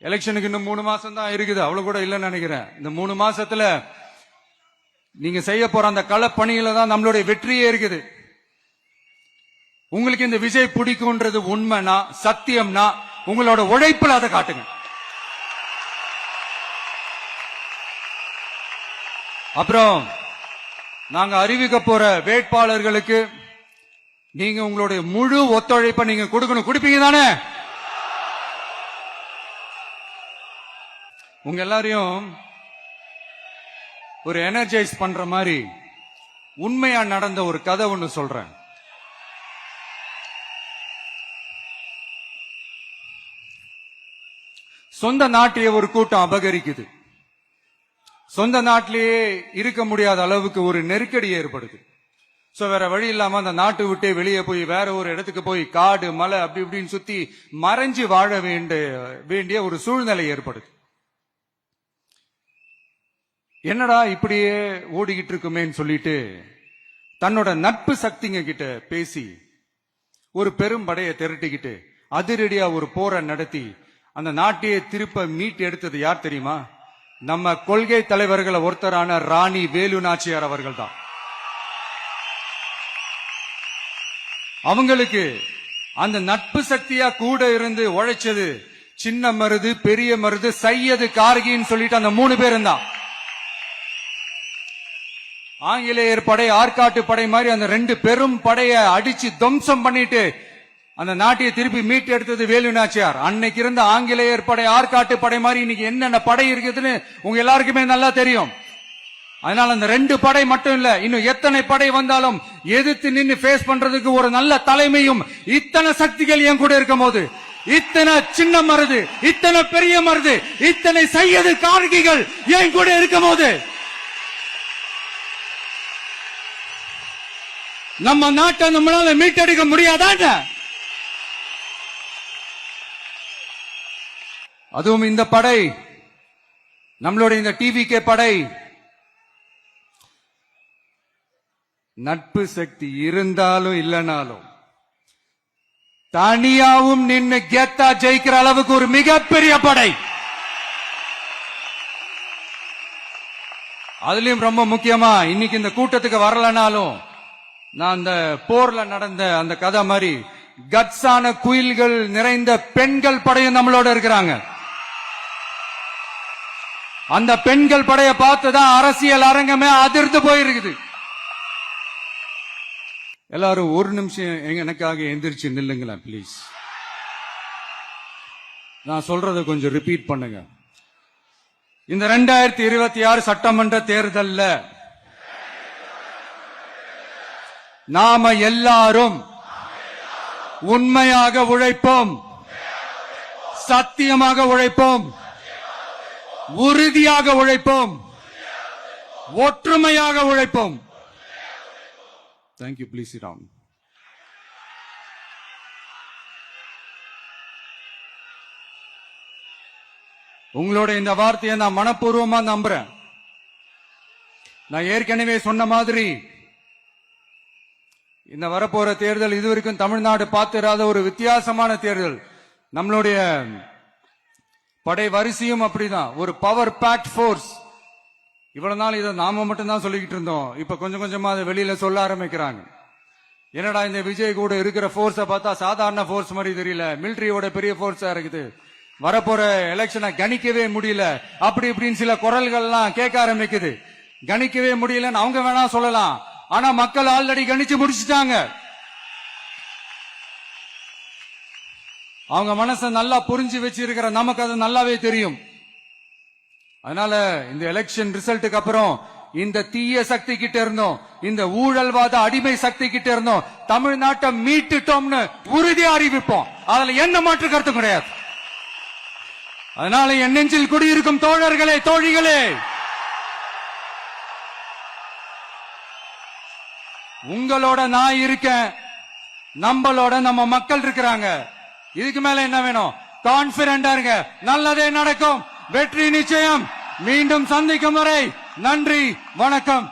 எலெக்ஷனுக்கு இன்னும் 3 மாசம் தான் இருக்குது, அவ்வளவு கூட இல்லைன்னு நினைக்கிறேன். இந்த 3 மாசத்துல நீங்க செய்ய போற அந்த களப்பணியில தான் நம்மளுடைய வெற்றியே இருக்குது. உங்களுக்கு இந்த விஜய் பிடிக்கும்ன்றது உண்மைனா, சத்தியம்னா, உங்களோட உழைப்புல அதை காட்டுங்க. அப்புறம் நாங்க அறிவிக்க போற வேட்பாளர்களுக்கு நீங்க உங்களுடைய முழு ஒத்துழைப்பை நீங்க கொடுக்கணும். கொடுப்பீங்க தானே? உங்க எல்லாரையும் ஒரு எனர்ஜைஸ் பண்ற மாதிரி உண்மையா நடந்த ஒரு கதை ஒண்ணு சொல்றேன். சொந்த நாட்டையே ஒரு கூட்டம் அபகரிக்குது. சொந்த நாட்டிலேயே இருக்க முடியாத அளவுக்கு ஒரு நெருக்கடி ஏற்படுது. சோ வேற வழி இல்லாம அந்த நாட்டை விட்டே வெளியே போய் வேற ஒரு இடத்துக்கு போய் காடு மலை அப்படி இப்படின்னு சுத்தி மறைஞ்சு வாழ வேண்டிய ஒரு சூழ்நிலை ஏற்படுது. என்னடா இப்படியே ஓடிக்கிட்டு இருக்குமேன்னு சொல்லிட்டு தன்னோட நட்பு சக்திங்க கிட்ட பேசி ஒரு பெரும் படையை திரட்டிக்கிட்டு அதிரடியா ஒரு போரை நடத்தி அந்த நாட்டையே திருப்ப மீட்டு எடுத்தது யார் தெரியுமா? நம்ம கொள்கை தலைவர்களை ஒருத்தரான ராணி வேலு நாச்சியார் அவர்கள் தான். அவங்களுக்கு அந்த நட்பு சக்தியா கூட இருந்து உழைச்சது சின்ன மருது, பெரிய மருது, சையது, கார்கின்னு சொல்லிட்டு அந்த 3 பேரும் தான். ஆங்கிலேயர் படை, ஆற்காட்டு படை மாதிரி அந்த 2 பெரும் படையை அடிச்சு துவம்சம் பண்ணிட்டு அந்த நாட்டையை திருப்பி மீட்டு எடுத்தது வேலு நாச்சியார். அன்னைக்கு இருந்த ஆங்கிலேயர் படை, ஆற்காட்டு படை மாதிரி இன்னைக்கு என்னென்ன படை இருக்குதுன்னு உங்க எல்லாருக்குமே நல்லா தெரியும். அதனால அந்த 2 படை மட்டும் இல்ல, இன்னும் எத்தனை படை வந்தாலும் எதிர்த்து நின்று ஃபேஸ் பண்றதுக்கு ஒரு நல்ல தலைமையும் இத்தனை சக்திகள் என் கூட இருக்கும் போது, இத்தனை சின்ன மருது, இத்தனை பெரிய மருது, இத்தனை சையது, கார்கிகள் என் கூட இருக்கும் போது நம்ம நாட்டை நம்மளால மீட்டெடுக்க முடியாதாங்க? அதுவும் இந்த படை, நம்மளுடைய இந்த டிவிகே படை, நட்பு சக்தி இருந்தாலும் இல்லனாலும் தனியாவும் நின்று கெத்தா ஜெயிக்கிற அளவுக்கு ஒரு மிகப்பெரிய படை. அதுலயும் ரொம்ப முக்கியமா இன்னைக்கு இந்த கூட்டத்துக்கு வரலனாலும் நான் அந்த போர்ல நடந்த அந்த கதை மாதிரி கட்ஸான குயில்கள் நிறைந்த பெண்கள் படையும் நம்மளோட இருக்கிறாங்க. அந்த பெண்கள் படையை பார்த்துதான் அரசியல் அரங்கமே அதிர்ந்து போயிருக்குது. எல்லாரும் ஒரு நிமிஷம் எனக்காக எந்திரிச்சு நில்லுங்களேன் பிளீஸ். நான் சொல்றதை கொஞ்சம் ரிப்பீட் பண்ணுங்க. இந்த 2026 சட்டமன்ற தேர்தல்ல நாம எல்லாரும் உண்மையாக உழைப்போம், சத்தியமாக உழைப்போம், உறுதியாக உழைப்போம், ஒற்றுமையாக உழைப்போம். தேங்க்யூ. Please sit down. உங்களோட இந்த வார்த்தையை நான் மனப்பூர்வமா நம்புறேன். நான் ஏற்கனவே சொன்ன மாதிரி இந்த வரப்போற தேர்தல் இதுவரைக்கும் தமிழ்நாடு பார்த்திராத ஒரு வித்தியாசமான தேர்தல். நம்மளுடைய படை வரிசையும் அப்படிதான், ஒரு பவர் பேக்ட் போர்ஸ். இவ்வளவு நாள் இதை நாம மட்டும் தான் சொல்லிக்கிட்டு இருந்தோம். இப்ப கொஞ்சம் கொஞ்சமா அதை வெளியில சொல்ல ஆரம்பிக்கிறாங்க. என்னடா இந்த விஜய் கூட இருக்கிற போர்ஸை பார்த்தா சாதாரண போர்ஸ் மாதிரி தெரியல, மிலிட்டரியோட பெரிய போர்ஸா இருக்குது, வரப்போற எலெக்ஷனை கணிக்கவே முடியல, அப்படி இப்படின்னு சில குரல்கள்லாம் கேட்க ஆரம்பிக்குது. கணிக்கவே முடியலன்னு அவங்க வேணா சொல்லலாம், ஆனா மக்கள் ஆல்ரெடி கணிச்சு முடிச்சுட்டாங்க. அவங்க மனசை நல்லா புரிஞ்சு வச்சிருக்கிற நமக்கு அது நல்லாவே தெரியும். அதனால இந்த எலெக்ஷன் ரிசல்ட்டுக்கு அப்புறம் இந்த தீய சக்தி கிட்ட இருந்தோம், இந்த ஊழல்வாத அடிமை சக்தி கிட்ட இருந்தோம் தமிழ்நாட்டை மீட்டுட்டோம்னு உறுதியா அறிவிப்போம். அதுல என்ன மாற்று கருத்து கிடையாது. அதனால என் நெஞ்சில் குடியிருக்கும் தோழர்களே, தோழிகளே, உங்களோட நான் இருக்கேன், நம்மளோட நம்ம மக்கள் இருக்கிறாங்க. இதுக்கு மேல என்ன வேணும்? கான்பிடண்டா இருங்க, நல்லதே நடக்கும், வெற்றி நிச்சயம். மீண்டும் சந்திக்கும் வரை நன்றி, வணக்கம்.